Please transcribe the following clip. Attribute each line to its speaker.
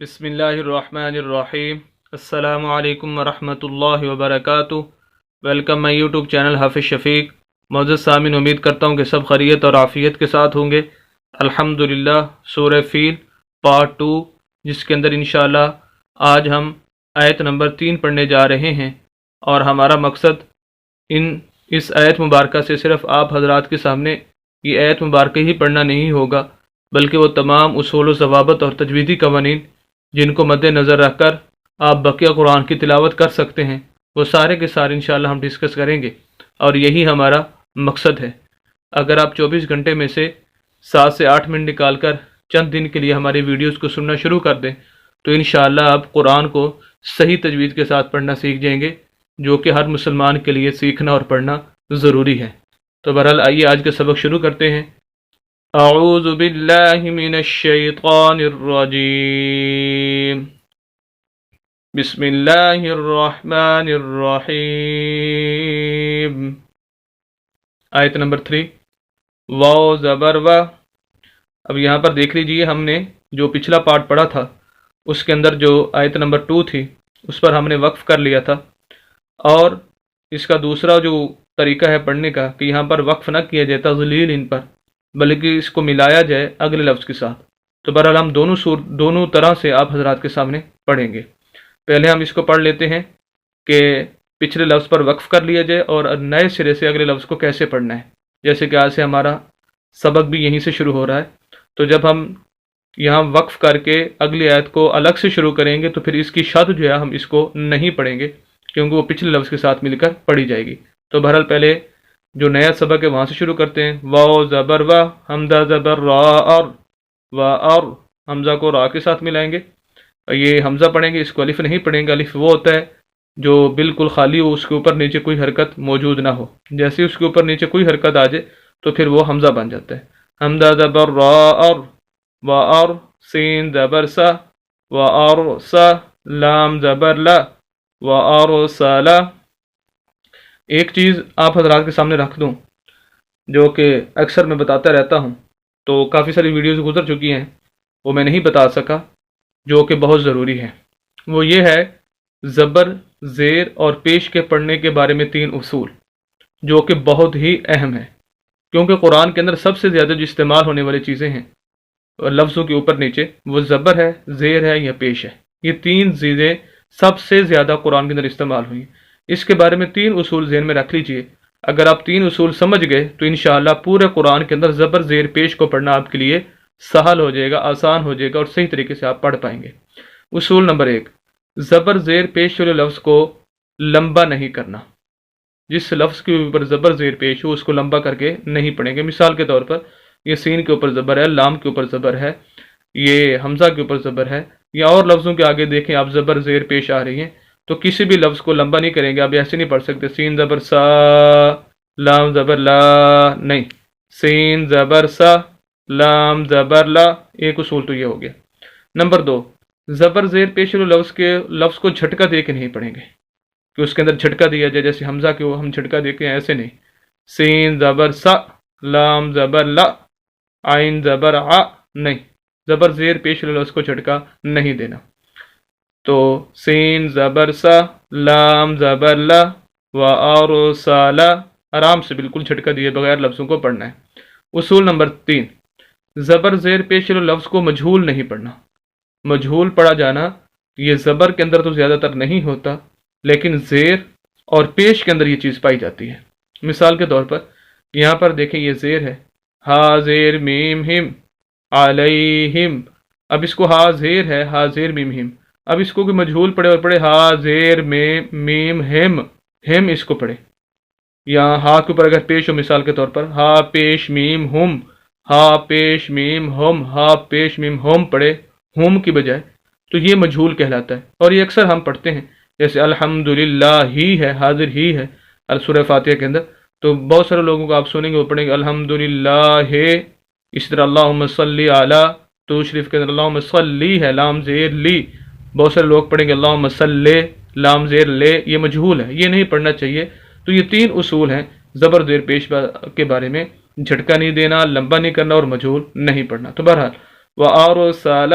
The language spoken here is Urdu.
Speaker 1: بسم اللہ الرحمن الرحیم۔ السلام علیکم ورحمۃ اللہ وبرکاتہ۔ ویلکم مائی یوٹیوب چینل حافظ شفیق۔ معزز سامعین، امید کرتا ہوں کہ سب خیریت اور عافیت کے ساتھ ہوں گے۔ الحمدللہ سورہ فیل پارٹ 2، جس کے اندر انشاءاللہ آج ہم آیت نمبر 3 پڑھنے جا رہے ہیں، اور ہمارا مقصد اس آیت مبارکہ سے صرف آپ حضرات کے سامنے یہ آیت مبارکہ ہی پڑھنا نہیں ہوگا، بلکہ وہ تمام اصول و ضوابط اور تجویدی قوانین جن کو مد نظر رکھ کر آپ بقیہ قرآن کی تلاوت کر سکتے ہیں، وہ سارے کے سارے انشاءاللہ ہم ڈسکس کریں گے، اور یہی ہمارا مقصد ہے۔ اگر آپ 24 گھنٹے میں سے 7 سے 8 منٹ نکال کر چند دن کے لیے ہماری ویڈیوز کو سننا شروع کر دیں تو انشاءاللہ آپ قرآن کو صحیح تجوید کے ساتھ پڑھنا سیکھ جائیں گے، جو کہ ہر مسلمان کے لیے سیکھنا اور پڑھنا ضروری ہے۔ تو بہرحال آئیے آج کا سبق شروع کرتے ہیں۔ اعوذ باللہ من الشیطان الرجیم، بسم اللہ الرحمن الرحیم۔ آیت نمبر 3، واو زبر و۔ اب یہاں پر دیکھ لیجئے، ہم نے جو پچھلا پارٹ پڑھا تھا اس کے اندر جو آیت نمبر 2 تھی اس پر ہم نے وقف کر لیا تھا، اور اس کا دوسرا جو طریقہ ہے پڑھنے کا کہ یہاں پر وقف نہ کیا جائے تذلیل ان پر، بلکہ اس کو ملایا جائے اگلے لفظ کے ساتھ۔ تو بہرحال ہم دونوں طرح سے آپ حضرات کے سامنے پڑھیں گے۔ پہلے ہم اس کو پڑھ لیتے ہیں کہ پچھلے لفظ پر وقف کر لیا جائے اور نئے سرے سے اگلے لفظ کو کیسے پڑھنا ہے، جیسے کہ آج سے ہمارا سبق بھی یہیں سے شروع ہو رہا ہے۔ تو جب ہم یہاں وقف کر کے اگلی آیت کو الگ سے شروع کریں گے تو پھر اس کی شد جو ہے ہم اس کو نہیں پڑھیں گے، کیونکہ وہ پچھلے لفظ کے ساتھ مل کر پڑھی جائے گی۔ تو بہرحال پہلے جو نیا سبق ہے وہاں سے شروع کرتے ہیں۔ واو زبر و، حمزہ زبر را، اور حمزہ کو را کے ساتھ ملائیں گے۔ یہ حمزہ پڑھیں گے، اس کو الف نہیں پڑھیں گے۔ الف وہ ہوتا ہے جو بالکل خالی ہو، اس کے اوپر نیچے کوئی حرکت موجود نہ ہو۔ جیسے اس کے اوپر نیچے کوئی حرکت آ جائے تو پھر وہ حمزہ بن جاتا ہے۔ حمزہ زبر را، اور سین زبر سا، اور سا، لام زبر لا، اور سالا۔ ایک چیز آپ حضرات کے سامنے رکھ دوں جو کہ اکثر میں بتاتا رہتا ہوں، تو کافی ساری ویڈیوز گزر چکی ہیں، وہ میں نہیں بتا سکا، جو کہ بہت ضروری ہے۔ وہ یہ ہے زبر، زیر اور پیش کے پڑھنے کے بارے میں 3 اصول، جو کہ بہت ہی اہم ہے، کیونکہ قرآن کے اندر سب سے زیادہ جو استعمال ہونے والی چیزیں ہیں لفظوں کے اوپر نیچے، وہ زبر ہے، زیر ہے یا پیش ہے۔ یہ 3 چیزیں سب سے زیادہ قرآن کے اندر استعمال ہوئی ہیں۔ اس کے بارے میں 3 اصول ذہن میں رکھ لیجئے۔ اگر آپ 3 اصول سمجھ گئے تو انشاءاللہ پورے قرآن کے اندر زبر، زیر، پیش کو پڑھنا آپ کے لیے سہل ہو جائے گا، آسان ہو جائے گا، اور صحیح طریقے سے آپ پڑھ پائیں گے۔ اصول نمبر 1، زبر، زیر، پیش والے لفظ کو لمبا نہیں کرنا۔ جس لفظ کے اوپر زبر، زیر، پیش ہو اس کو لمبا کر کے نہیں پڑھیں گے۔ مثال کے طور پر یہ سین کے اوپر زبر ہے، لام کے اوپر زبر ہے، یہ حمزہ کے اوپر زبر ہے، یا اور لفظوں کے آگے دیکھیں آپ زبر، زیر، پیش آ رہی ہیں، تو کسی بھی لفظ کو لمبا نہیں کریں گے۔ آپ ایسے نہیں پڑھ سکتے سین زبر سا، لام زبر لا، نہیں، سین زبر سا، لام زبر لا۔ ایک اصول تو یہ ہو گیا۔ نمبر 2، زبر، زیر، پیش والے لفظ کو جھٹکا دے کے نہیں پڑھیں گے کہ اس کے اندر جھٹکا دیا جائے، جیسے حمزہ کے ہم جھٹکا دے کے، ایسے نہیں۔ سین زبر سا، لام زبر لا، عین زبر ع، نہیں، زبر، زیر، پیش والے لفظ کو جھٹکا نہیں دینا۔ تو سین زبر سا، لام زبر لا، اور سالا، آرام سے بالکل جھٹکا دیے بغیر لفظوں کو پڑھنا ہے۔ اصول نمبر 3، زبر، زیر، پیش والے لفظ کو مجہول نہیں پڑھنا۔ مجہول پڑھا جانا یہ زبر کے اندر تو زیادہ تر نہیں ہوتا، لیکن زیر اور پیش کے اندر یہ چیز پائی جاتی ہے۔ مثال کے طور پر یہاں پر دیکھیں، یہ زیر ہے، ہا زیر میم ہم، علیہم۔ اب اس کو ہا زیر ہے، ہا زیر میم ہم، اب اس کو کوئی مجہول پڑھے اور پڑھے ہا زیر میم ہم، اس کو پڑھے، یا ہا کے اوپر اگر پیش ہو، مثال کے طور پر ہا پیش میم ہم، ہا پیش میم ہم، ہا پیش میم ہم پڑھے ہم کی بجائے، تو یہ مجہول کہلاتا ہے، اور یہ اکثر ہم پڑھتے ہیں۔ جیسے الحمدللہ ہی ہے، حاضر ہی ہے سورہ فاتحہ کے اندر، تو بہت سارے لوگوں کو آپ سنیں گے وہ پڑھیں گے الحمدللہ ہے۔ اسی طرح اللہم صلی علی، تو شریف کے اندر اللہم صلی ہے، لام زیر لی، بہت سارے لوگ پڑھیں گے اللہم صلی، لام زیر لے، یہ مجہول ہے، یہ نہیں پڑھنا چاہیے۔ تو یہ 3 اصول ہیں زبر، زیر، پیش کے بارے میں، جھٹکا نہیں دینا، لمبا نہیں کرنا، اور مجہول نہیں پڑھنا۔ تو بہرحال وَأَرْسَلَ،